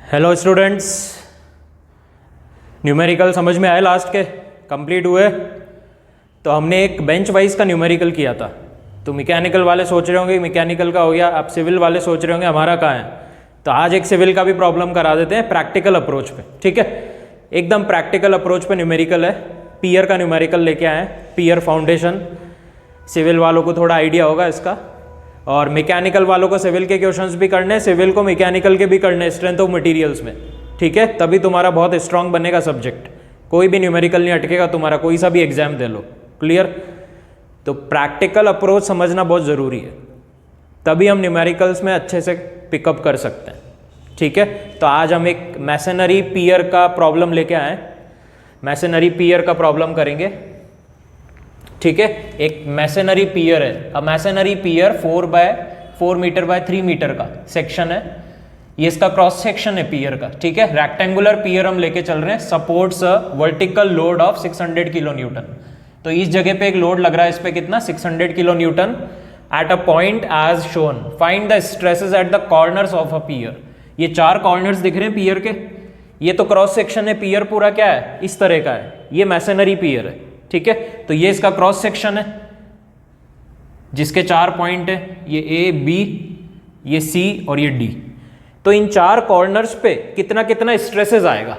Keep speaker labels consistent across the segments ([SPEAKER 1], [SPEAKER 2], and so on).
[SPEAKER 1] Hello students, numerical समझ में आए? लास्ट के कंप्लीट हुए। तो हमने एक बेंच वाइज का न्यूमेरिकल किया था। तो मैकेनिकल वाले सोच रहे होंगे मैकेनिकल का हो गया, अब सिविल वाले सोच रहे होंगे हमारा कहाँ है। तो आज एक सिविल का भी प्रॉब्लम करा देते हैं प्रैक्टिकल अप्रोच पे, ठीक है? एकदम प्रैक्टिकल अप्रोच पे न्यूमेरिकल है। पियर का न्यूमेरिकल लेके आए हैं, पियर फाउंडेशन। सिविल वालों को थोड़ा आइडिया होगा इसका, और मैकेनिकल वालों को सिविल के क्वेश्चंस भी करने हैं, सिविल को मैकेनिकल के भी करने हैं स्ट्रेंथ ऑफ मटेरियल्स में, ठीक है? तभी तुम्हारा बहुत स्ट्रांग बनेगा सब्जेक्ट। कोई भी न्यूमेरिकल नहीं अटकेगा तुम्हारा, कोई सा भी एग्जाम दे लो। क्लियर? तो प्रैक्टिकल अप्रोच समझना बहुत ज़रूरी है, तभी हम न्यूमेरिकल्स में अच्छे से पिकअप कर सकते हैं, ठीक है? तो आज हम एक मैसनरी पियर का प्रॉब्लम लेके आए। मैसनरी पियर का प्रॉब्लम करेंगे, ठीक है? एक मैसनरी पियर है। अब masonry pier 4 metre by 3 metre का सेक्शन है। ये इसका क्रॉस सेक्शन है पियर का, ठीक है? रेक्टेंगुलर पियर हम लेके चल रहे हैं। Supports a vertical load of 600 kilo Newton. तो इस जगह पे एक लोड लग रहा है, इस पे कितना? 600 kilo newton at a point as shown. Find the stresses at the corners of a pier. ये 4 कॉर्नर्स दिख रहे हैं पियर के। ये तो क्रॉस सेक्शन है, पियर पूरा क्या है? इस तरह का है। ये मैसनरी पियर है, ठीक है? तो ये इसका क्रॉस सेक्शन है जिसके 4 पॉइंट है, ये ए, बी, ये सी और ये डी। तो इन 4 कॉर्नर्स पे कितना कितना स्ट्रेसेस आएगा?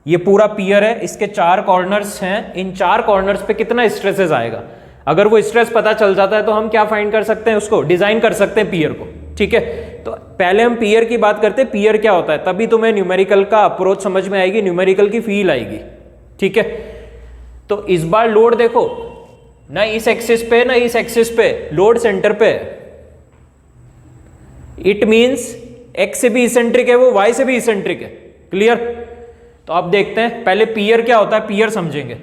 [SPEAKER 1] ये पूरा पियर है, इसके 4 कॉर्नर्स हैं, इन 4 कॉर्नर्स पे कितना स्ट्रेसेस आएगा? अगर वो स्ट्रेस पता चल जाता है तो हम क्या फाइंड कर सकते हैं? उसको डिजाइन कर सकते हैं पियर को, ठीक है? तो पहले हम पियर की बात करते हैं, पियर क्या होता है, तभी तुम्हें न्यूमेरिकल का अप्रोच समझ में आएगी, न्यूमेरिकल की फील आएगी, ठीक है? तो इस बार लोड देखो ना, इस एक्सिस पे ना इस एक्सिस पे, लोड सेंटर पे। इट मींस एक्स से भी इसेंट्रिक है वो, वाई से भी इसेंट्रिक है। क्लियर? तो अब देखते हैं पहले पियर क्या होता है, पियर समझेंगे।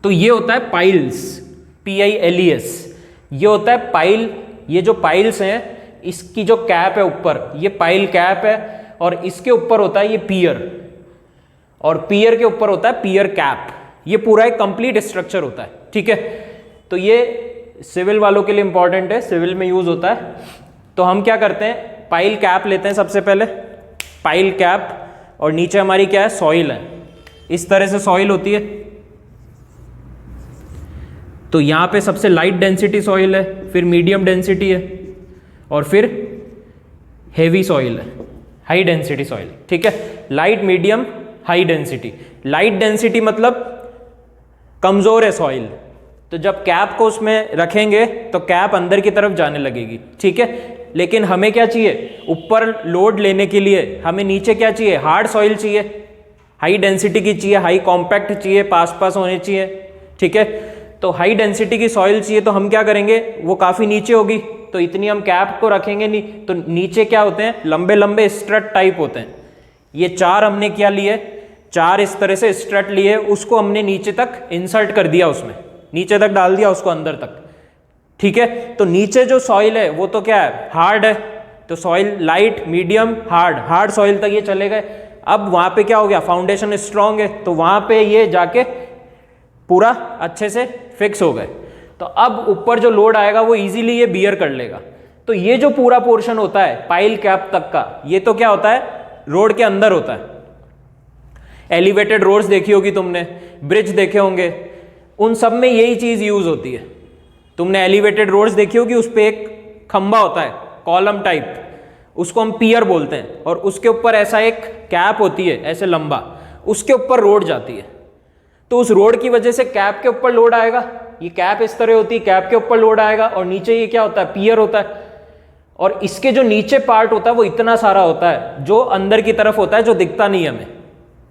[SPEAKER 1] तो ये होता है पाइल्स, PILES। ये होता है पाइल। ये जो पाइल्स हैं, इसकी जो कैप है ऊपर, ये पाइल कैप है, और इसके ऊपर होता है ये पियर, और पियर के ऊपर होता है पियर कैप। ये पूरा एक कंप्लीट स्ट्रक्चर होता है, ठीक है? तो ये सिविल वालों के लिए इंपॉर्टेंट है, सिविल में यूज होता है। तो हम क्या करते हैं, पाइल कैप लेते हैं सबसे पहले, पाइल कैप, और नीचे हमारी क्या है? सॉइल है। इस तरह से सॉइल होती है। तो यहां पे सबसे लाइट डेंसिटी सॉइल है, फिर मीडियम डेंसिटी है, और फिर हेवी सॉइल है, हाई डेंसिटी सॉइल, ठीक है? Light, medium, high density. Light density मतलब कमजोर है सॉइल, तो जब कैप को उसमें रखेंगे तो कैप अंदर की तरफ जाने लगेगी, ठीक है? लेकिन हमें क्या चाहिए? ऊपर लोड लेने के लिए हमें नीचे क्या चाहिए? हार्ड सॉइल चाहिए, हाई डेंसिटी की चाहिए, हाई कॉम्पैक्ट चाहिए, पास पास होने चाहिए, ठीक है? तो हाई डेंसिटी की सॉइल चाहिए, तो हम क्या करेंगे? वो काफ़ी नीचे होगी, तो इतनी हम कैप को रखेंगे नहीं। तो नीचे क्या होते हैं? लंबे लंबे स्ट्रट टाइप होते हैं। ये 4 हमने क्या लिए? 4 इस तरह से स्ट्रट लिए, उसको हमने नीचे तक इंसर्ट कर दिया, उसमें नीचे तक डाल दिया उसको अंदर तक, ठीक है? तो नीचे जो सॉइल है वो तो क्या है? हार्ड है। तो soil light, medium, hard, hard soil तक ये चले गए। अब वहां पे क्या हो गया? फाउंडेशन स्ट्रांग है, तो वहां पे ये जाके पूरा अच्छे से फिक्स हो गए। तो अब ऊपर जो लोड आएगा वो इजीली ये बियर कर लेगा। तो ये जो पूरा पोर्शन होता है पाइल कैप तक का, ये तो क्या होता है? रोड के अंदर होता है। एलिवेटेड रोड्स देखी होगी तुमने, ब्रिज देखे होंगे, उन सब में यही चीज यूज होती है। तुमने एलिवेटेड रोड्स देखी होगी, उस पर एक खंबा होता है कॉलम टाइप, उसको हम पियर बोलते हैं, और उसके ऊपर ऐसा एक कैप होती है ऐसे लंबा, उसके ऊपर रोड जाती है। तो उस रोड की वजह से कैप के ऊपर लोड आएगा। ये कैप इस तरह होती है, कैप के ऊपर लोड आएगा, और नीचे ये क्या होता है? पियर होता है। और इसके जो नीचे पार्ट होता है वो इतना सारा होता है, जो अंदर की तरफ होता है, जो दिखता नहीं हमें।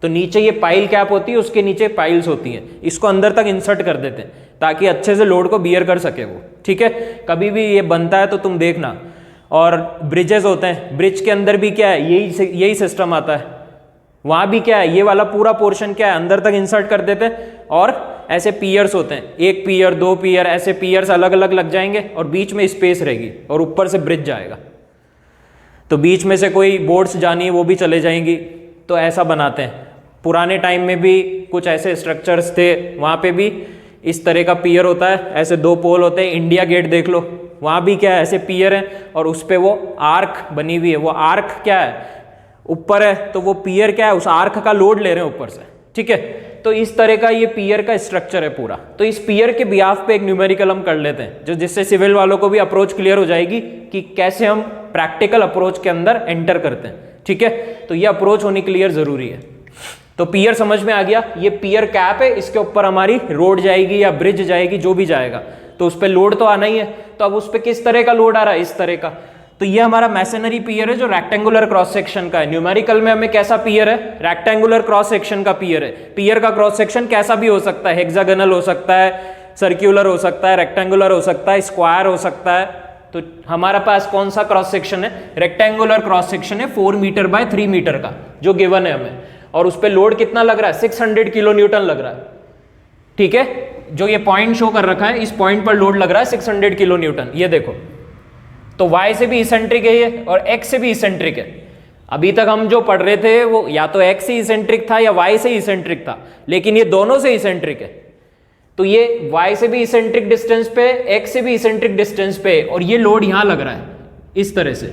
[SPEAKER 1] तो नीचे ये पाइल कैप होती है, उसके नीचे पाइल्स होती हैं, इसको अंदर तक इंसर्ट कर देते हैं ताकि अच्छे से लोड को बियर कर सके वो, ठीक है? कभी भी ये बनता है तो तुम देखना। और ब्रिजेस होते हैं, ब्रिज के अंदर भी क्या है? यही सिस्टम आता है। वहां भी क्या है? ये वाला पूरा पोर्शन क्या है? अंदर तक इंसर्ट कर देते हैं, और ऐसे पियर्स होते हैं, 1 पियर, 2 पियर, ऐसे पियर्स अलग अलग लग जाएंगे, और बीच में स्पेस रहेगी, और ऊपर से ब्रिज जाएगा। तो बीच में से कोई बोट्स जानी है वो भी चले जाएंगी। तो ऐसा बनाते हैं। पुराने टाइम में भी कुछ ऐसे स्ट्रक्चर्स थे, वहाँ पे भी इस तरह का पियर होता है, ऐसे 2 पोल होते हैं। इंडिया गेट देख लो, वहाँ भी क्या है? ऐसे पियर है, और उस पर वो आर्क बनी हुई है। वो आर्क क्या है? ऊपर है तो वो पियर क्या है, उस आर्क का लोड ले रहे हैं ऊपर से, ठीक है। तो इस तरह का ये पियर का स्ट्रक्चर है पूरा। तो इस पियर के बिहाफ पे एक न्यूमेरिकल हम कर लेते हैं, जो जिससे सिविल वालों को भी अप्रोच क्लियर हो जाएगी कि कैसे हम प्रैक्टिकल अप्रोच के अंदर एंटर करते हैं, ठीक है। तो ये अप्रोच होनी क्लियर जरूरी है। तो पियर समझ में आ गया, ये पियर कैप है, इसके ऊपर हमारी रोड जाएगी या ब्रिज जाएगी, जो भी जाएगा, तो उस पर लोड तो आना ही है। तो अब उस पर किस तरह का लोड आ रहा है, इस तरह का। तो ये हमारा मैसनरी पियर है जो रेक्टेंगुलर क्रॉस सेक्शन का है। न्यूमेरिकल में हमें कैसा पियर है, रेक्टेंगुलर क्रॉस सेक्शन का पियर है। पियर का क्रॉस सेक्शन कैसा भी हो सकता है, हेक्सागोनल हो सकता है, सर्क्यूलर हो सकता है, रेक्टेंगुलर हो सकता है, स्क्वायर हो सकता है। तो हमारा पास कौन सा क्रॉस सेक्शन है, रेक्टेंगुलर क्रॉस सेक्शन है 4 मीटर बाय 3 मीटर का, जो गिवन है हमें। और उस पर लोड कितना लग रहा है, 600 किलो न्यूटन लग रहा है, ठीक है। जो ये पॉइंट शो कर रखा है, इस पॉइंट पर लोड लग रहा है 600 किलो न्यूटन, ये देखो। तो y से भी इसेंट्रिक है ये, और x से भी इसेंट्रिक है। अभी तक हम जो पढ़ रहे थे वो या तो x से इसेंट्रिक था या y से इसेंट्रिक था, लेकिन ये दोनों से इसेंट्रिक है। तो ये y से भी इसेंट्रिक डिस्टेंस पे, x से भी इसेंट्रिक डिस्टेंस पे, और ये लोड यहां लग रहा है इस तरह से।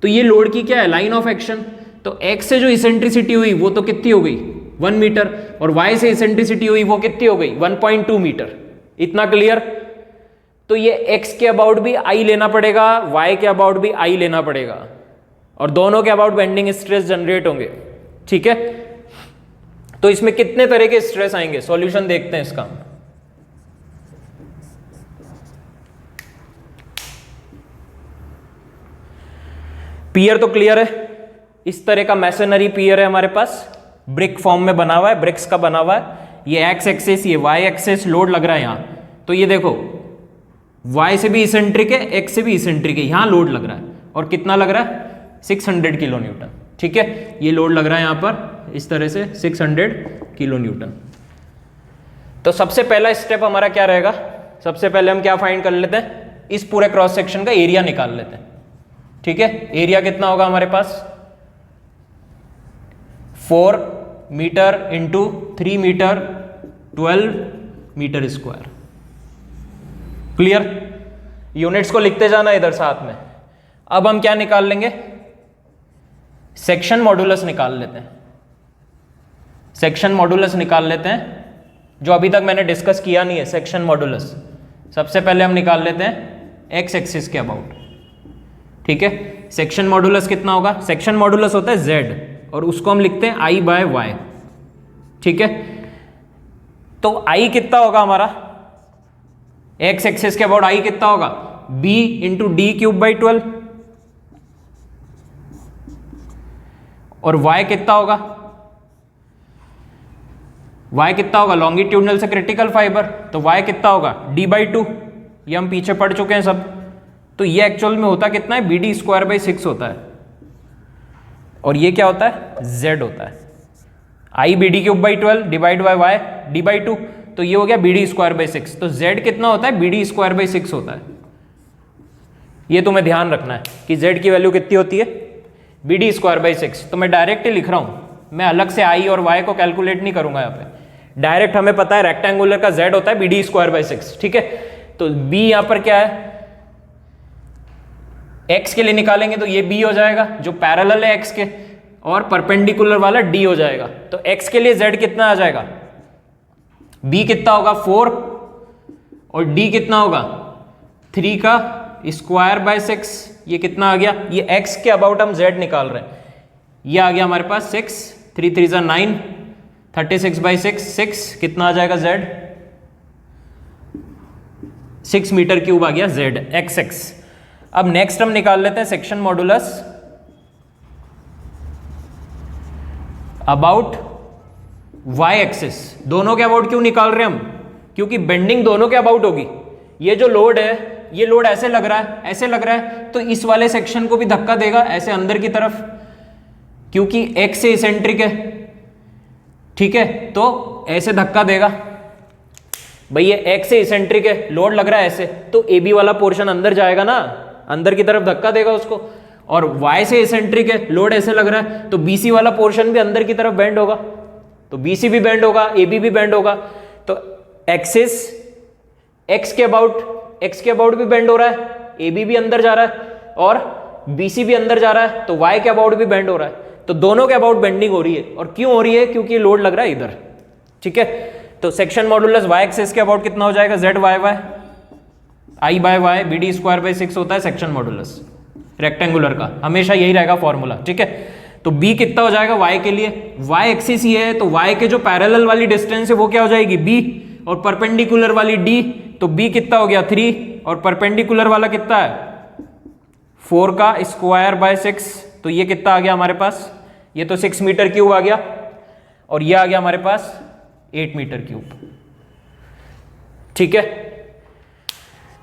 [SPEAKER 1] तो ये लोड की क्या है, लाइन ऑफ एक्शन। तो x से जो इसेंट्रिसिटी हुई वो तो कितनी हो गई, 1 मीटर, और y से इसेंट्रिसिटी हुई वो कितनी हो गई, 1.2 मीटर। इतना क्लियर। तो ये x के अबाउट भी I लेना पड़ेगा, y के अबाउट भी I लेना पड़ेगा, और दोनों के अबाउट बेंडिंग स्ट्रेस जनरेट होंगे, ठीक है। तो इसमें कितने तरह के स्ट्रेस आएंगे, सॉल्यूशन देखते हैं इसका। पियर तो क्लियर है, इस तरह का मैसनरी पियर है हमारे पास, ब्रिक फॉर्म में बना हुआ है, ब्रिक्स का बना हुआ है। ये एक्स एक्सिस, ये वाई एक्सिस, लोड लग रहा है यहां। तो ये देखो y से भी इसेंट्रिक है, x से भी इसेंट्रिक है, यहां लोड लग रहा है, और कितना लग रहा है, 600 किलो न्यूटन, ठीक है। ये लोड लग रहा है यहां पर इस तरह से 600 किलो न्यूटन। तो सबसे पहला स्टेप हमारा क्या रहेगा, सबसे पहले हम क्या फाइंड कर लेते हैं, इस पूरे क्रॉस सेक्शन का एरिया निकाल लेते हैं, ठीक है। एरिया कितना होगा हमारे पास, 4 metre into 3 metre, 12 metre square. Clear. Units को लिखते जाना इधर साथ में। अब हम क्या निकाल लेंगे, सेक्शन मॉडुलस निकाल लेते हैं। सेक्शन मॉडुलस निकाल लेते हैं, जो अभी तक मैंने डिस्कस किया नहीं है। सेक्शन मॉडुलस सबसे पहले हम निकाल लेते हैं एक्स एक्सिस के अबाउट, ठीक है। सेक्शन मॉडुलस कितना होगा, सेक्शन मॉडुलस होता है z, और उसको हम लिखते हैं I बाय y, ठीक है। तो I कितना होगा हमारा, एक्स एक्सिस के अबाउट I कितना होगा, b into D cube by 12, और y कितना होगा, y कितना होगा, लॉन्गिट्यूडनल से क्रिटिकल फाइबर, तो y कितना होगा, d बाई 2। ये हम पीछे पढ़ चुके हैं सब। तो ये एक्चुअल में होता कितना है, bd स्क्वायर बाई 6 होता है, और ये क्या होता है, z होता है। I bd cube by 12 divide by y d by 2, तो ये हो गया bd स्क्वायर बाई 6। तो z कितना होता है, bd स्क्वायर बाई 6 होता है। ये तुम्हें ध्यान रखना है कि z की वैल्यू कितनी होती है, bd स्क्वायर बाई 6। तो मैं डायरेक्ट ही लिख रहा हूं, मैं अलग से I और y को कैलकुलेट नहीं करूंगा यहाँ पे। डायरेक्ट हमें पता है रेक्टेंगुलर का z होता है bd स्क्वायर बाई 6, ठीक है। तो b यहां पर क्या है, x के लिए निकालेंगे तो ये b हो जाएगा जो पैरेलल है x के, और परपेंडिकुलर वाला d हो जाएगा। तो x के लिए z कितना आ जाएगा, b कितना होगा 4, और d कितना होगा 3 का स्क्वायर बाय 6। ये कितना आ गया, ये x के अबाउट हम z निकाल रहे हैं। ये आ गया हमारे पास 6, 3 3 9, 36 बाई 6, 6 कितना आ जाएगा z, 6 मीटर क्यूब आ गया z xx। अब नेक्स्ट हम निकाल लेते हैं section modulus about y axis. दोनों के अबाउट क्यों निकाल रहे हैं हम, क्योंकि बेंडिंग दोनों के अबाउट होगी। ये जो लोड है, ये लोड ऐसे लग रहा है, ऐसे लग रहा है, तो इस वाले सेक्शन को भी धक्का देगा ऐसे अंदर की तरफ, क्योंकि x से इसेंट्रिक है, ठीक है। तो ऐसे धक्का देगा भाई, ये x से इसेंट्रिक है, लोड लग रहा है ऐसे, तो AB वाला पोर्शन अंदर जाएगा ना, अंदर की तरफ धक्का देगा उसको। और y से इसेंट्रिक है, लोड ऐसे लग रहा है, तो BC वाला पोर्शन भी अंदर की तरफ बेंड होगा, तो BC भी बेंड होगा, AB भी बेंड होगा। तो एक्सिस x के अबाउट भी बेंड हो रहा है, AB भी अंदर जा रहा है, और BC भी अंदर जा रहा है, तो y के अबाउट भी बेंड हो रहा है। तो दोनों के अबाउट बेंडिंग हो रही है। और क्यों हो रही है? क्योंकि ये लोड लग रहा है इधर, ठीक है। तो सेक्शन मॉडुलस y एक्सिस के अबाउट कितना हो जाएगा? z y y i by Y BD square by 6 होता है सेक्शन मॉडुलस रेक्टेंगुलर का, हमेशा यही रहेगा फॉर्मूला, ठीक है। तो b कितना हो जाएगा y के लिए? y एक्सिस ये है तो y के जो पैरेलल वाली डिस्टेंस है वो क्या हो जाएगी? b, और परपेंडिकुलर वाली d, तो b कितना हो गया? 3, और परपेंडिकुलर वाला कितना है? 4 का स्क्वायर बाय 6, तो ये कितना आ गया हमारे पास? ये तो 6 मीटर क्यूब आ गया, और ये आ गया हमारे पास 8 मीटर क्यूब, ठीक है।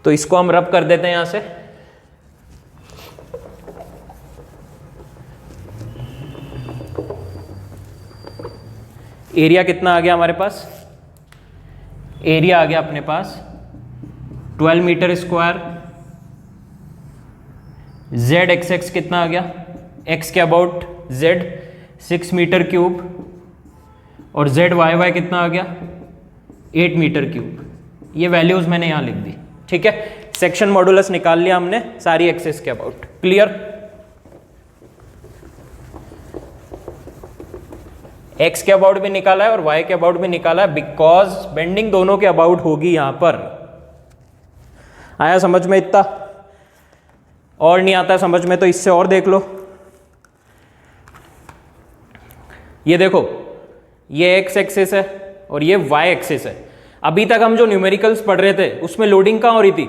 [SPEAKER 1] तो इसको हम रब कर देते हैं यहां से। एरिया कितना आ गया हमारे पास? एरिया आ गया अपने पास 12 मीटर स्क्वायर। z एक्स कितना आ गया? x के अबाउट z 6 मीटर क्यूब, और z वाई वाई कितना आ गया? 8 मीटर क्यूब। ये वैल्यूज मैंने यहां लिख दी, ठीक है। सेक्शन मॉडुलस निकाल लिया हमने सारी एक्सिस के अबाउट, क्लियर। x के अबाउट भी निकाला है और y के अबाउट भी निकाला है, बिकॉज बेंडिंग दोनों के अबाउट होगी यहां पर। आया समझ में इतना? और नहीं आता समझ में तो इससे और देख लो। ये देखो, ये x एक्सिस है और ये y एक्सिस है। अभी तक हम जो न्यूमेरिकल्स पढ़ रहे थे उसमें लोडिंग कहाँ हो रही थी?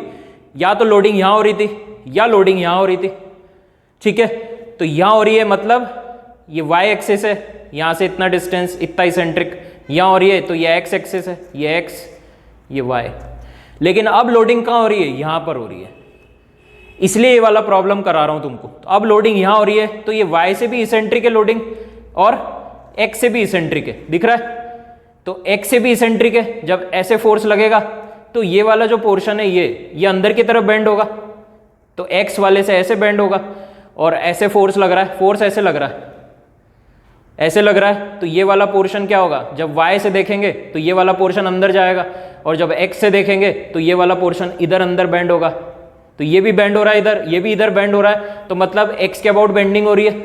[SPEAKER 1] या तो लोडिंग यहां हो रही थी या लोडिंग यहां हो रही थी, ठीक है। तो यहां हो रही है मतलब ये y एक्सिस है, यहां से इतना डिस्टेंस, इतना इसेंट्रिक, यहां हो रही है तो ये x एक्सिस है, ये x, ये y। लेकिन अब लोडिंग कहाँ हो रही है? यहां पर हो रही है, इसलिए ये वाला प्रॉब्लम करा रहा हूं तुमको। तो अब लोडिंग यहां हो रही है तो ये y से भी इसेंट्रिक है लोडिंग, और x से भी इसेंट्रिक है, दिख रहा है। तो x से भी इसेंट्रिक है, जब ऐसे फोर्स लगेगा तो ये वाला जो पोर्शन है ये अंदर की तरफ बेंड होगा, तो x वाले से ऐसे बेंड होगा, और ऐसे फोर्स लग रहा है, फोर्स ऐसे लग रहा है, ऐसे लग रहा है, तो ये वाला पोर्शन क्या होगा? जब y से देखेंगे तो ये वाला पोर्शन अंदर जाएगा, और जब x से देखेंगे तो ये वाला पोर्शन इधर अंदर बेंड होगा। तो ये भी बेंड हो रहा है इधर, ये भी इधर बेंड हो रहा है, तो मतलब x के अबाउट बेंडिंग हो रही है।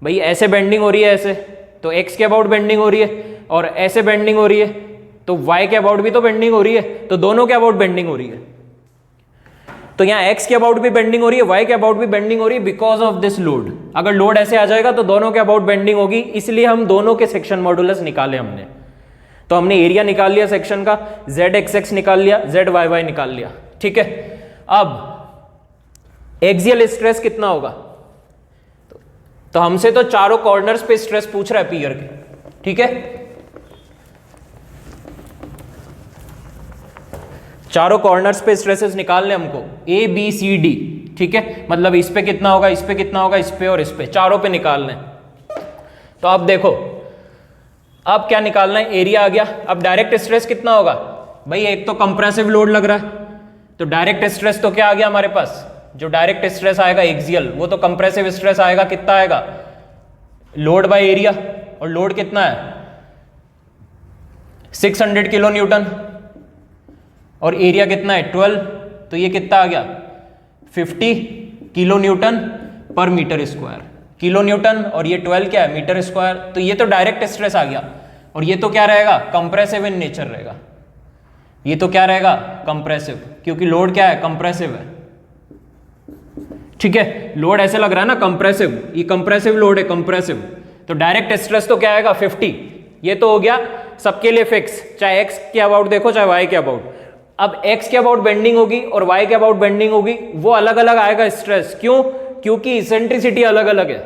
[SPEAKER 1] भाई ऐसे बेंडिंग हो रही है ऐसे, तो x के अबाउट बेंडिंग हो रही है, और ऐसे बेंडिंग हो रही है तो y के अबाउट भी तो बेंडिंग हो रही है, तो दोनों के अबाउट बेंडिंग हो रही है। तो यहाँ x के अबाउट भी बेंडिंग हो रही है, y के अबाउट भी बेंडिंग हो रही है, बिकॉज ऑफ दिस लोड। अगर लोड ऐसे आ जाएगा तो दोनों के अबाउट बेंडिंग होगी, इसलिए हम दोनों के सेक्शन मॉडुलस निकाले हमने। तो हमने एरिया निकाल लिया सेक्शन का, z एक्स निकाल लिया, z वाई वाई निकाल लिया, ठीक है। अब एक्सियल स्ट्रेस कितना होगा? तो हमसे तो चारों कॉर्नर्स पे स्ट्रेस पूछ रहा है पियर के, ठीक है। चारों कॉर्नर्स पे स्ट्रेसेस निकालने हमको, A B C D, ठीक है। मतलब इस पे कितना होगा, इस पे कितना होगा, इस पे और इस पे, चारों पे निकालने। तो अब देखो, अब क्या निकालना है? एरिया आ गया। अब डायरेक्ट स्ट्रेस कितना होगा? भाई एक तो कंप्रेसिव लोड लग रहा है, तो डायरेक्ट स्ट्रेस तो क्या आ गया हमारे पास? जो डायरेक्ट स्ट्रेस आएगा एक्सियल, वो तो कंप्रेसिव स्ट्रेस आएगा। कितना आएगा? लोड बाय एरिया, और लोड कितना है? 600 किलो न्यूटन, और एरिया कितना है? 12, तो ये कितना आ गया? 50 किलो न्यूटन पर मीटर स्क्वायर। किलो न्यूटन और ये 12 क्या है? Metre square. तो ये तो डायरेक्ट स्ट्रेस आ गया, और ये तो क्या रहेगा? कंप्रेसिव इन नेचर रहेगा। ये तो क्या रहेगा? कंप्रेसिव, क्योंकि लोड क्या है? कंप्रेसिव है, ठीक है। लोड ऐसे लग रहा है ना कंप्रेसिव, ये कंप्रेसिव लोड है, कंप्रेसिव। तो डायरेक्ट स्ट्रेस तो क्या आएगा? 50। ये तो हो गया सबके लिए फिक्स, चाहे x के अबाउट देखो चाहे y के अबाउट। अब x के अबाउट बेंडिंग होगी और y के अबाउट बेंडिंग होगी, वो अलग अलग आएगा स्ट्रेस। क्यों? क्योंकि इसेंट्रिसिटी अलग अलग है।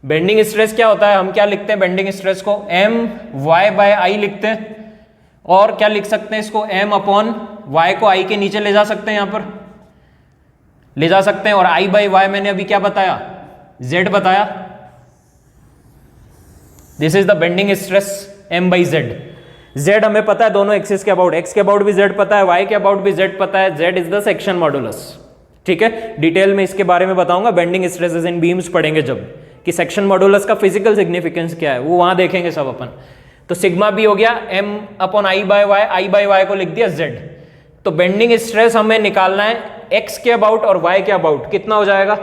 [SPEAKER 1] बेंडिंग स्ट्रेस क्या होता है? हम क्या लिखते हैं बेंडिंग स्ट्रेस को? m y बाय i लिखते हैं, और क्या लिख सकते हैं इसको? m अपॉन y को i के नीचे ले जा सकते हैं, यहां पर ले जा सकते हैं। और i बाई y मैंने अभी क्या बताया? z बताया। This is the bending stress m by z। z हमें पता है दोनों एक्सिस के अबाउट, x के अबाउट भी z पता है, y के अबाउट भी z पता है। z is the section modulus, ठीक है। डिटेल में इसके बारे में बताऊंगा बेंडिंग स्ट्रेसेस इन बीम्स पढ़ेंगे जब, कि सेक्शन मॉडुलस का फिजिकल सिग्निफिकेंस क्या है, वो वहां देखेंगे सब अपन। तो सिग्मा भी हो गया m upon i by y, i by y को लिख दिया z। तो बेंडिंग स्ट्रेस हमें निकालना है x के अबाउट और y के अबाउट, कितना हो जाएगा?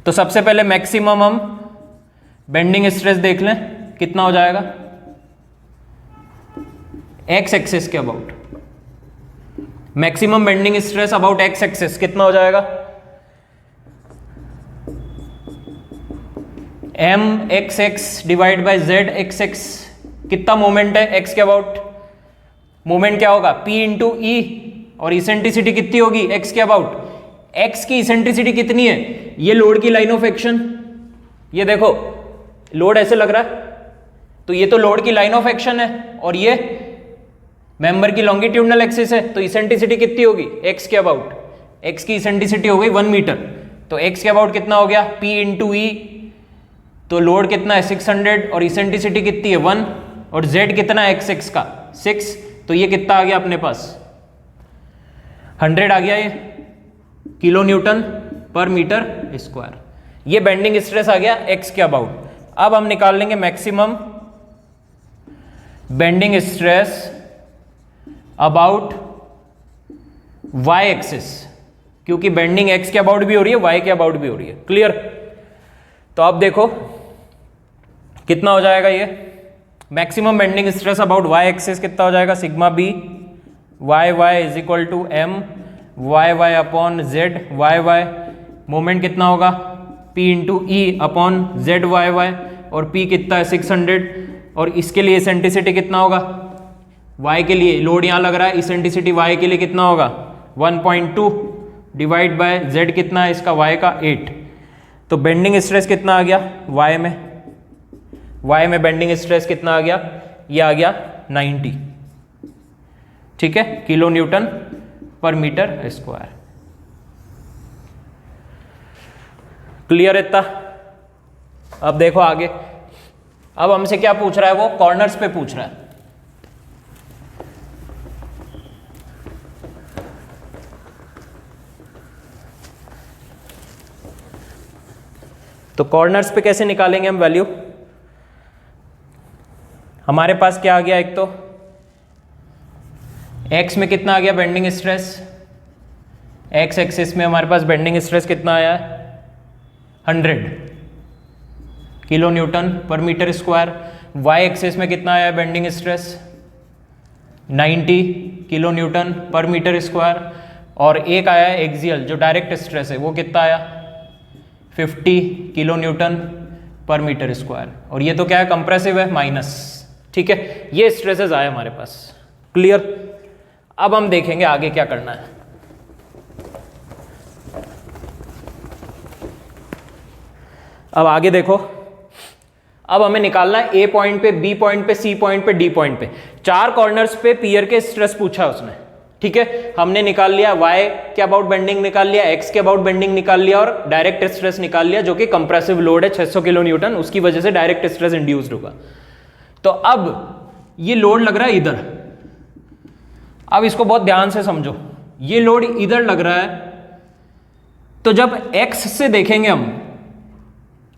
[SPEAKER 1] तो तो सबसे पहले मैक्सिमम हम बेंडिंग स्ट्रेस देख लें, कितना हो जाएगा एक्स एक्सिस के about. Maximum bending stress about X axis कितना हो जाएगा, M X X divide by Z X X. कितना मोमेंट है एक्स के अबाउट, मोमेंट क्या होगा P इंटू ई, और इसेंट्रिसिटी कितनी होगी एक्स के अबाउट। एक्स की इसेंट्रिसिटी कितनी है, ये लोड की लाइन ऑफ एक्शन, ये देखो लोड ऐसे लग रहा है, तो ये तो लोड की लाइन ऑफ एक्शन है, और ये मेंबर की लॉन्गिट्यूडनल एक्सिस है, तो इसेंट्रिसिटी कितनी होगी एक्स के अबाउट। एक्स की इसेंट्रिसिटी हो गई 1 मीटर, तो एक्स के अबाउट कितना हो गया P इंटू ई, तो लोड कितना है 600 और इसेंट्रिसिटी कितनी है 1, और z कितना है एक्स एक्स का 6, तो ये कितना आ गया अपने पास 100 आ गया, ये किलो न्यूटन पर मीटर स्क्वायर। ये बेंडिंग स्ट्रेस आ गया एक्स के अबाउट। अब हम निकाल लेंगे maximum bending stress about y axis, क्योंकि बेंडिंग x के अबाउट भी हो रही है y के अबाउट भी हो रही है। क्लियर। तो अब देखो कितना हो जाएगा, ये maximum bending stress about y axis कितना हो जाएगा, sigma B Y Y is equal to M Y Y upon Z Y Y. Moment कितना होगा p into E upon Z Y Y, और p कितना है 600, और इसके लिए इसेंट्रिसिटी कितना होगा y के लिए, लोड यहाँ लग रहा है, इसेंट्रिसिटी y के लिए कितना होगा 1.2 डिवाइड बाय z कितना है इसका y का 8। तो बेंडिंग स्ट्रेस कितना आ गया y में बेंडिंग स्ट्रेस कितना आ गया, ये आ गया 90, ठीक है, किलो न्यूटन पर मीटर स्क्वायर। क्लियर इतना। अब देखो आगे, अब हमसे क्या पूछ रहा है, वो कॉर्नर्स पे पूछ रहा है। तो कॉर्नर्स पे कैसे निकालेंगे हम वैल्यू, हमारे पास क्या आ गया, एक तो x में कितना आ गया बेंडिंग स्ट्रेस, x एक्सिस में हमारे पास बेंडिंग स्ट्रेस कितना आया है 100 किलो न्यूटन पर मीटर स्क्वायर। y एक्सिस में कितना आया है बेंडिंग स्ट्रेस 90 किलो न्यूटन पर मीटर स्क्वायर, और एक आया है एक्सियल जो डायरेक्ट स्ट्रेस है, वो कितना आया 50 किलो न्यूटन पर मीटर स्क्वायर, और ये तो क्या है कंप्रेसिव है माइनस, ठीक है। ये स्ट्रेसेस आए हमारे पास। क्लियर। अब हम देखेंगे आगे क्या करना है। अब आगे देखो, अब हमें निकालना है ए पॉइंट पे, बी पॉइंट पे, सी पॉइंट पे, डी पॉइंट पे। 4 कॉर्नर्स पे पियर के स्ट्रेस पूछा उसने, ठीक है। हमने निकाल लिया y के अबाउट बेंडिंग निकाल लिया, x के अबाउट बेंडिंग निकाल लिया, और डायरेक्ट स्ट्रेस निकाल लिया जो कि कंप्रेसिव लोड है 600 किलो न्यूटन, उसकी वजह से डायरेक्ट स्ट्रेस इंड्यूस्ड होगा। तो अब ये लोड लग रहा है इधर, अब इसको बहुत ध्यान से समझो, ये लोड इधर लग रहा है, तो जब x से देखेंगे हम,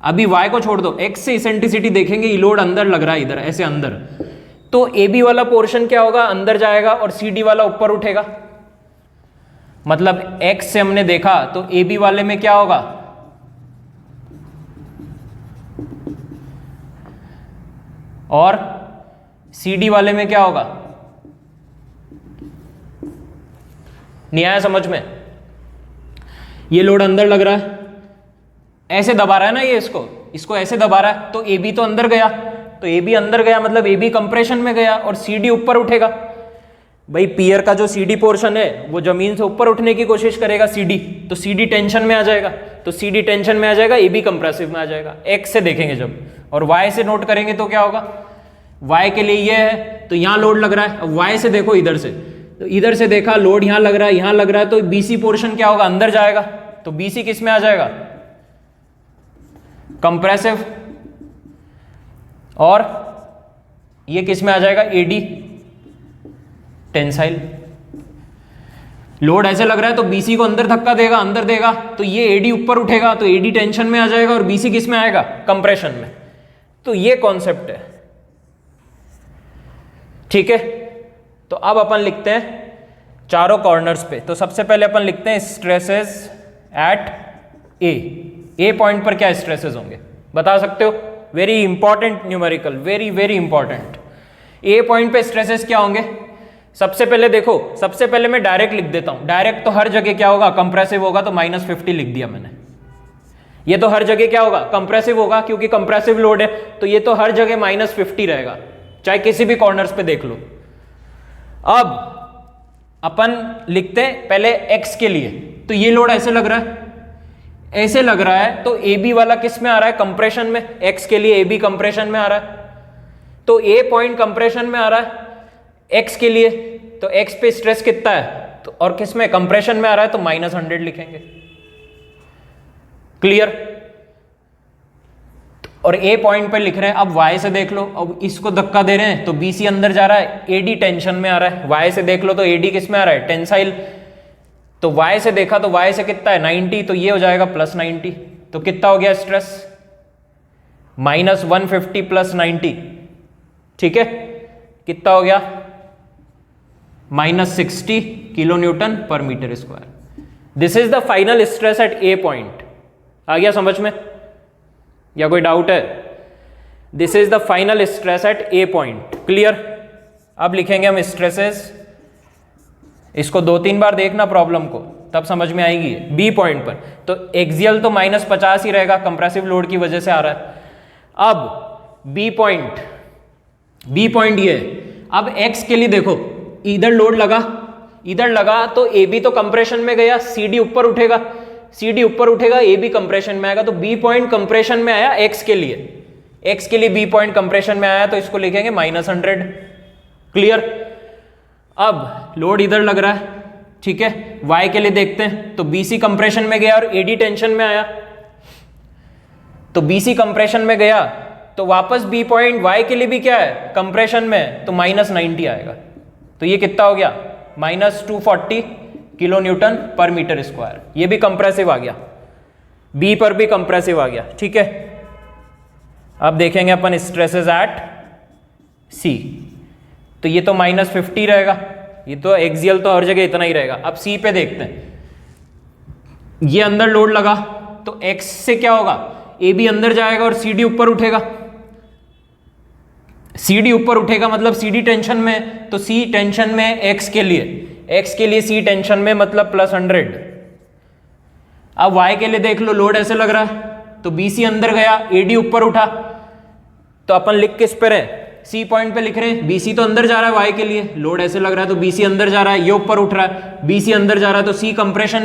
[SPEAKER 1] अभी y को छोड़ दो, x से इसेंट्रिसिटी देखेंगे, ये लोड अंदर लग रहा है इधर ऐसे अंदर, तो AB वाला पोर्शन क्या होगा अंदर जाएगा और CD वाला ऊपर उठेगा। मतलब X से हमने देखा तो AB वाले में क्या होगा, और CD वाले में क्या होगा, नहीं आया समझ में। ये लोड अंदर लग रहा है, ऐसे दबा रहा है ना ये, इसको ऐसे दबा रहा है, तो AB तो अंदर गया, तो AB अंदर गया मतलब AB कंप्रेशन में गया, और CD ऊपर उठेगा। भाई पियर का जो CD पोर्शन है वो जमीन से ऊपर उठने की कोशिश करेगा CD, तो CD टेंशन में आ जाएगा, तो CD टेंशन में आ जाएगा, AB कंप्रेसिव में आ जाएगा। X से देखेंगे जब, और Y से नोट करेंगे तो क्या होगा, Y के लिए ये है, तो यहाँ लोड लग रहा है। अब Y से देखो इधर से, तो इधर से देखा लोड यहाँ लग रहा है, यहाँ लग रहा है, तो BC पोर्शन क्या होगा अंदर जाएगा, तो BC किस में आ जाएगा कंप्रेसिव, और ये किस में आ जाएगा AD टेंसाइल। लोड ऐसे लग रहा है तो BC को अंदर धक्का देगा, अंदर देगा, तो ये AD ऊपर उठेगा, तो AD टेंशन में आ जाएगा, और BC किस में आएगा कंप्रेशन में। तो ये कॉन्सेप्ट है, ठीक है। तो अब अपन लिखते हैं चारों कॉर्नर्स पे। तो सबसे पहले अपन लिखते हैं स्ट्रेसेस एट ए पॉइंट पर क्या स्ट्रेसेस होंगे बता सकते हो? Very important numerical, very very important. A point पे स्ट्रेसेस क्या होंगे? सबसे पहले देखो, सबसे पहले मैं डायरेक्ट लिख देता हूं। डायरेक्ट तो हर जगह क्या होगा? कंप्रेसिव होगा, तो -50 लिख दिया मैंने। ये तो हर जगह क्या होगा? कंप्रेसिव होगा, क्योंकि कंप्रेसिव लोड है, तो ये तो हर जगह -50 रहेगा, चाहे किसी भी कॉर्नर्स पे देख लो। अब अपन लिखते हैं पहले एक्स के लिए, तो ये लोड ऐसे लग रहा है, ऐसे लग रहा है, तो ए बी वाला किस में आ रहा है? कंप्रेशन में। एक्स के लिए ए बी कंप्रेशन में आ रहा है, तो ए पॉइंट कंप्रेशन में आ रहा है एक्स के लिए, तो एक्स पे स्ट्रेस कितना है? तो और किस में? कंप्रेशन में आ रहा है, तो -100 लिखेंगे। क्लियर? और ए पॉइंट पे लिख रहे हैं, अब वाई से देख लो, अब इसको धक्का दे रहे हैं तो बीसी अंदर जा रहा है, एडी टेंशन में आ रहा है। वाई से देख लो तो एडी किस में आ रहा है? टेंसाइल। तो वाई से देखा तो वाई से कितना है? 90, तो ये हो जाएगा +90। तो कितना हो गया स्ट्रेस? -150 + 90, ठीक है, कितना हो गया? -60 kN/m²। This is the final stress at A point. आ गया समझ में या कोई डाउट है? This is the final stress at A point. Clear? अब लिखेंगे हम स्ट्रेसेस, इसको 2-3 बार देखना प्रॉब्लम को, तब समझ में आएगी। बी पॉइंट पर तो एक्सियल तो -50 ही रहेगा, कंप्रेसिव लोड की वजह से आ रहा है। अब बी पॉइंट ये है। अब एक्स के लिए देखो, इधर लोड लगा तो ए बी तो कंप्रेशन में गया, सी डी ऊपर उठेगा, ए बी कंप्रेशन में आएगा, तो बी पॉइंट कंप्रेशन में आया एक्स के लिए बी पॉइंट कंप्रेशन में आया, तो इसको लिखेंगे -100। क्लियर? अब लोड इधर लग रहा है, ठीक है। वाई के लिए देखते हैं, तो बीसी कंप्रेशन में गया और एडी टेंशन में आया, तो बीसी कंप्रेशन में गया तो वापस बी पॉइंट वाई के लिए भी क्या है? कंप्रेशन में, तो -90 आएगा। तो ये कितना हो गया? -240 kN/m²। ये भी कंप्रेसिव आ गया, बी पर भी कंप्रेसिव आ गया, ठीक है। अब देखेंगे अपन स्ट्रेसेस एट सी, तो ये तो -50 रहेगा, ये तो एक्सियल तो हर जगह इतना ही रहेगा। अब सी पे देखते हैं, ये अंदर लोड लगा तो एक्स से क्या होगा? ए बी अंदर जाएगा और सी डी ऊपर उठेगा, मतलब सी डी टेंशन में, तो सी टेंशन में एक्स के लिए सी टेंशन में मतलब +100। अब वाई के लिए देख लो, लोड ऐसे लग रहा है, तो बी सी अंदर गया, ए डी ऊपर उठा, तो अपन लिख किस पर है? सी पॉइंट पे लिख रहे हैं। बीसी तो अंदर जा रहा है वाई के लिए, लोड ऐसे लग रहा है, तो बीसी अंदर जा रहा है, ये ऊपर उठ रहा है, बीसी अंदर जा रहा है, तो सी कंप्रेशन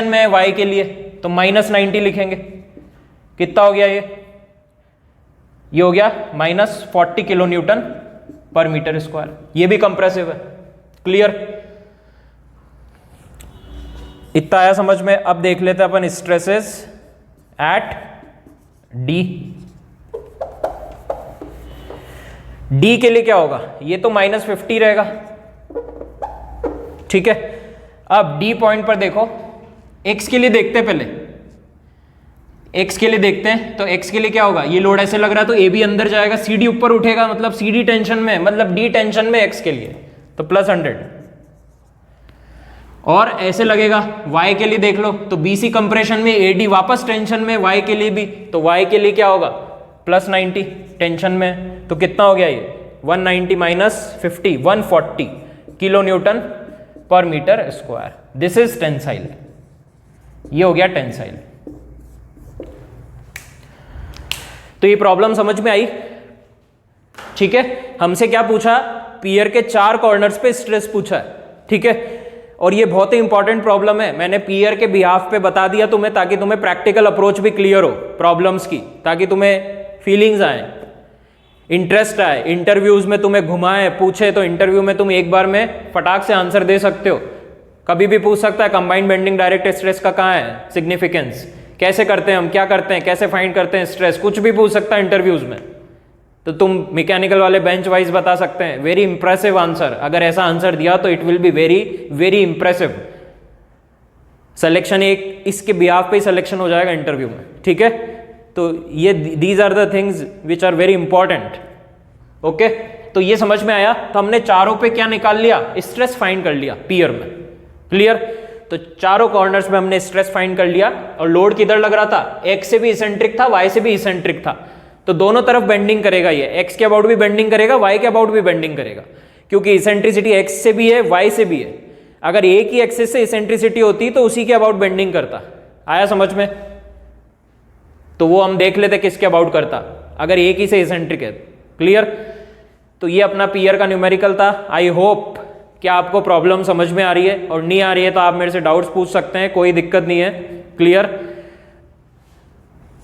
[SPEAKER 1] में है वाई के लिए, तो -90 लिखेंगे। कितना हो गया? ये हो गया -40 kN/m²। ये भी कंप्रेसिव है। क्लियर? इतना आया समझ में? अब देख लेते हैं अपन स्ट्रेसेस एट डी। डी के लिए क्या होगा? ये तो -50 रहेगा, ठीक है। अब डी पॉइंट पर देखो, एक्स के लिए देखते हैं पहले, एक्स के लिए देखते हैं, तो एक्स के लिए क्या होगा? ये लोड ऐसे लग रहा है, तो ए बी अंदर जाएगा, सी डी ऊपर उठेगा, मतलब सी डी टेंशन में, मतलब डी टेंशन में एक्स के लिए, तो +100। और ऐसे लगेगा वाई के लिए देख लो, तो बी सी कंप्रेशन में, ए डी वापस टेंशन में, वाई के लिए भी, तो वाई के लिए क्या होगा? +90 टेंशन में, तो कितना हो गया ये? 190 - 50 140 kN/m²। दिस इज टेंसाइल, ये हो गया टेंसाइल। तो ये प्रॉब्लम समझ में आई, ठीक है। हमसे क्या पूछा? पियर के 4 कॉर्नर्स पे स्ट्रेस पूछा है, ठीक है। और ये बहुत ही इंपॉर्टेंट प्रॉब्लम है, मैंने पियर के बिहाफ पे बता दिया तुम्हें, ताकि तुम्हें प्रैक्टिकल अप्रोच भी क्लियर हो प्रॉब्लम्स की, ताकि तुम्हें फीलिंग्स आए, इंटरेस्ट आए, इंटरव्यूज में तुम्हें घुमाए, पूछे तो इंटरव्यू में तुम एक बार में फटाक से आंसर दे सकते हो। कभी भी पूछ सकता है कंबाइंड बेंडिंग डायरेक्ट स्ट्रेस का कहाँ है सिग्निफिकेंस, कैसे करते हैं हम, क्या करते हैं, कैसे फाइंड करते हैं स्ट्रेस, कुछ भी पूछ सकता है इंटरव्यूज में। तो तुम मैकेनिकल वाले बेंच वाइज बता सकते हैं, वेरी इंप्रेसिव आंसर। अगर ऐसा आंसर दिया तो it will be very very impressive. Selection एक इसके बिहाफ पे ही सिलेक्शन हो जाएगा इंटरव्यू में, ठीक है। तो ये these are the things which are very important, okay. तो ये समझ में आया, तो हमने चारों पे क्या निकाल लिया? स्ट्रेस फाइंड कर लिया पियर में। क्लियर? तो चारों कॉर्नर्स में हमने स्ट्रेस फाइंड कर लिया और लोड किधर लग रहा था, एक्स से भी इसेंट्रिक था, वाई से भी इसेंट्रिक था, तो दोनों तरफ बेंडिंग करेगा ये, एक्स के अबाउट भी बेंडिंग करेगा, वाई के अबाउट भी बेंडिंग करेगा, क्योंकि इसेंट्रिसिटी एक्स से भी है, वाई से भी है। अगर एक ही एक्सिस से इसेंट्रिसिटी होती तो उसी के अबाउट बेंडिंग करता। आया समझ में? तो वो हम देख लेते किसके अबाउट करता अगर एक ही से इसेंट्रिक है। क्लियर? तो ये अपना पीयर का न्यूमेरिकल था। आई होप कि आपको प्रॉब्लम समझ में आ रही है, और नहीं आ रही है तो आप मेरे से डाउट्स पूछ सकते हैं, कोई दिक्कत नहीं है। क्लियर?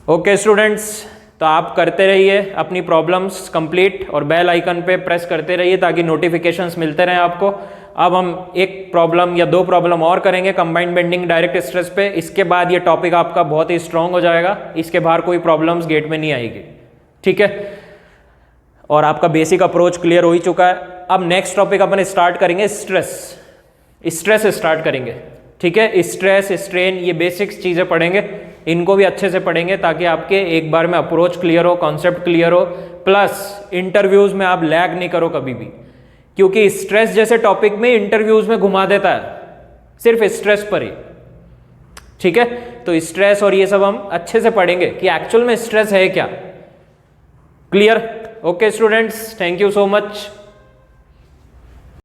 [SPEAKER 1] ओके स्टूडेंट्स, तो आप करते रहिए अपनी प्रॉब्लम्स कंप्लीट और बेल आइकन पे प्रेस करते रहिए ताकि नोटिफिकेशंस मिलते रहें आपको। अब हम एक प्रॉब्लम या दो प्रॉब्लम और करेंगे कंबाइंड बेंडिंग डायरेक्ट स्ट्रेस पे। इसके बाद ये टॉपिक आपका बहुत ही स्ट्रांग हो जाएगा, इसके बाहर कोई प्रॉब्लम्स गेट में नहीं आएगी। ठीक है? और आपका बेसिक अप्रोच क्लियर हो ही चुका है। अब नेक्स्ट टॉपिक अपन स्टार्ट करेंगे स्ट्रेस। स्ट्रेस स्टार्ट करेंगे। ठीक है? स्ट्रेस, स्ट्रेन, ये बेसिक्स चीज़ें पढ़ेंगे, इनको भी अच्छे से पढ़ेंगे ताकि आपके एक बार में अप्रोच क्लियर हो, कॉन्सेप्ट क्लियर हो, प्लस इंटरव्यूज में आप लैग नहीं करो कभी भी, क्योंकि स्ट्रेस जैसे टॉपिक में इंटरव्यूज में घुमा देता है सिर्फ स्ट्रेस पर ही। ठीक है? तो स्ट्रेस और ये सब हम अच्छे से पढ़ेंगे कि एक्चुअल में स्ट्रेस है क्या। Clear? Okay students, thank you so much.